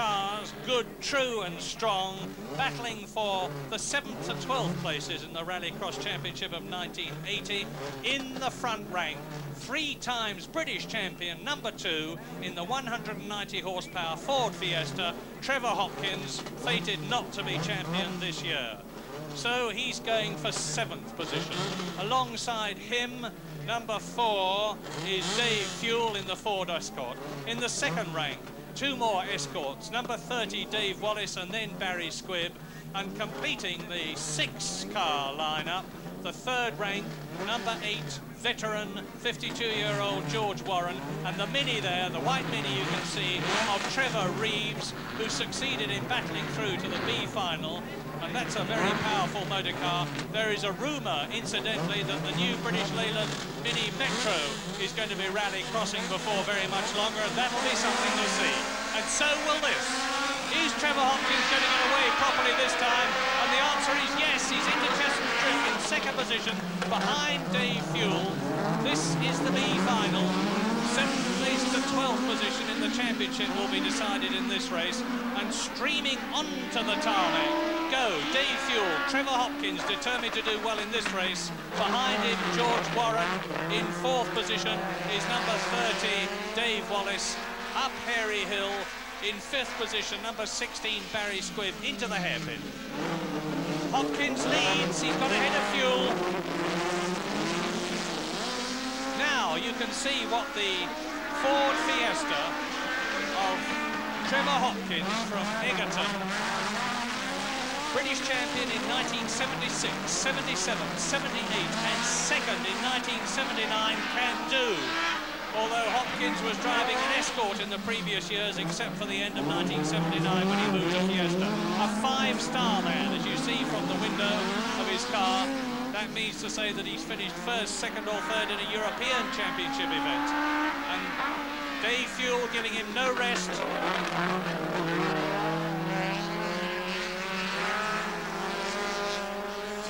cars, good, true and strong, battling for the 7th to 12th places in the Rallycross Championship of 1980. In the front rank, 3 times British champion, number 2 in the 190 horsepower Ford Fiesta, Trevor Hopkins, fated not to be champion this year. So he's going for 7th position. Alongside him, number 4 is Dave Fuell in the Ford Escort. In the second rank, 2 more Escorts, number 30 Dave Wallace and then Barry Squibb, and completing the 6-car lineup, the third rank, number 8 veteran 52-year-old George Warren, and the Mini there, the white Mini you can see, of Trevor Reeves, who succeeded in battling through to the B final. And that's a very powerful motor car. There is a rumour, incidentally, that the new British Leyland Mini Metro is going to be rally crossing before very much longer, and that'll be something to see. And so will this. Is Trevor Hopkins going to get away properly this time? And the answer is yes. He's into Chestnut Drift in second position, behind Dave Fuell. This is the B final. 7th place to 12th position in the championship will be decided in this race. And streaming onto the tarmac go Dave Fuell. Trevor Hopkins determined to do well in this race. Behind him, George Warren. In 4th position is number 30, Dave Wallace. Up Hairy Hill. In 5th position, number 16, Barry Squibb, into the hairpin. Hopkins leads. He's got ahead of Fuell. Now you can see what the Ford Fiesta of Trevor Hopkins from Egerton, British champion in 1976, 77, 78 and second in 1979 can do. Although Hopkins was driving an Escort in the previous years, except for the end of 1979 when he moved to Fiesta. A 5-star man, as you see from the window of his car. That means to say that he's finished first, second or third in a European Championship event. And Dave Fuell giving him no rest.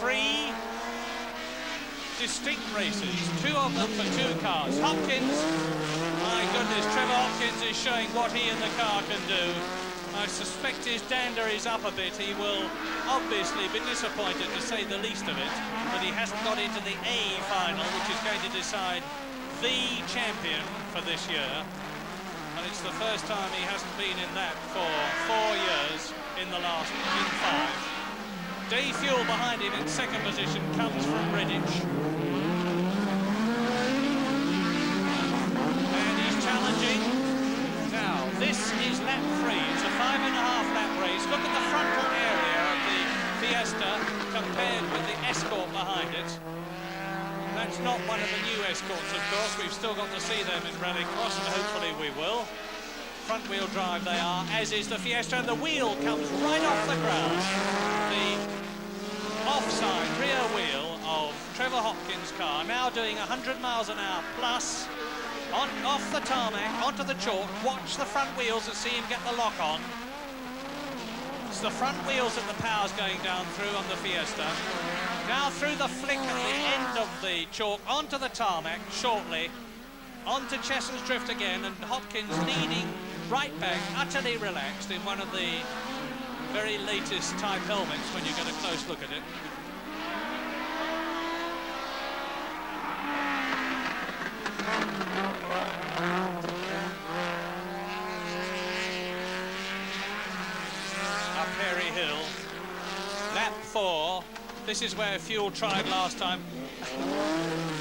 3 distinct races, 2 of them for 2 cars. Hopkins, my goodness, Trevor Hopkins is showing what he and the car can do. I suspect his dander is up a bit. He will obviously be disappointed, to say the least of it, that he hasn't got into the A final, which is going to decide the champion for this year. And it's the first time he hasn't been in that for 4 years in the last 5. Dave Fuell behind him in second position comes from Redditch. And he's challenging. Now, this is lap 3. It's a 5.5 lap race. Look at the frontal area of the Fiesta compared with the Escort behind it. That's not one of the new Escorts, of course. We've still got to see them in Rallycross, and hopefully we will. Front-wheel drive they are, as is the Fiesta, and the wheel comes right off the ground. The offside rear wheel of Trevor Hopkins' car, now doing 100 miles an hour plus, off the tarmac, onto the chalk. Watch the front wheels and see him get the lock on. It's the front wheels that the power's going down through on the Fiesta. Now through the flick at the end of the chalk, onto the tarmac shortly, onto Chestnut Drift again, and Hopkins leading right back, utterly relaxed in one of the very latest type helmets when you get a close look at it. Up Hairy Hill, lap 4. This is where Fuell tried last time.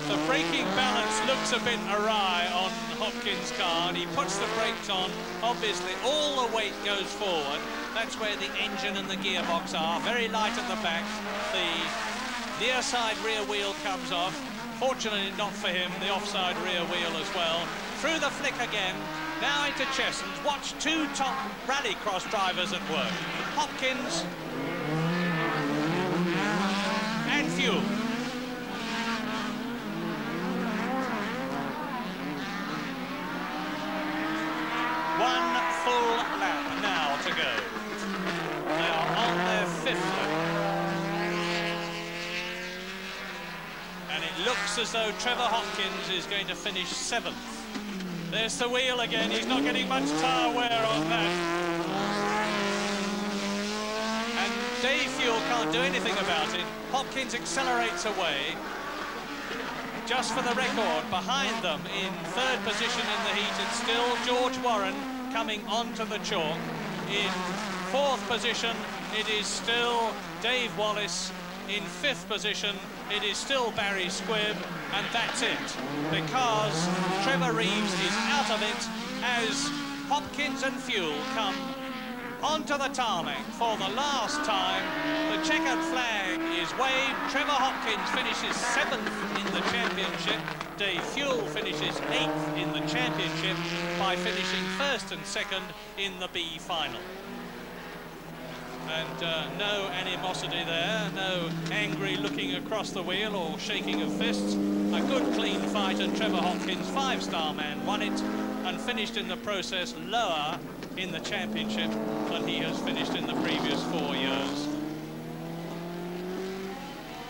The braking balance looks a bit awry on Hopkins' car, and he puts the brakes on. Obviously, all the weight goes forward. That's where the engine and the gearbox are. Very light at the back. The near side rear wheel comes off. Fortunately, not for him, the offside rear wheel as well. Through the flick again. Now into Chestnut. Watch 2 top Rallycross drivers at work. Hopkins and Fuell. One full lap now to go. They are on their 5th lap. And it looks as though Trevor Hopkins is going to finish 7th. There's the wheel again. He's not getting much tyre wear on that. Dave Fuell can't do anything about it. Hopkins accelerates away. Just for the record, behind them in third position in the heat, it's still George Warren coming onto the chalk. In fourth position, it is still Dave Wallace. In fifth position, it is still Barry Squibb, and that's it, because Trevor Reeves is out of it as Hopkins and Fuell come onto the tarmac for the last time. The checkered flag is waved. Trevor Hopkins finishes 7th in the championship. Dave Fuell finishes 8th in the championship by finishing 1st and 2nd in the B final. And no animosity there, no angry looking across the wheel or shaking of fists. A good clean fight, and Trevor Hopkins, 5-star man, won it and finished in the process lower in the championship than he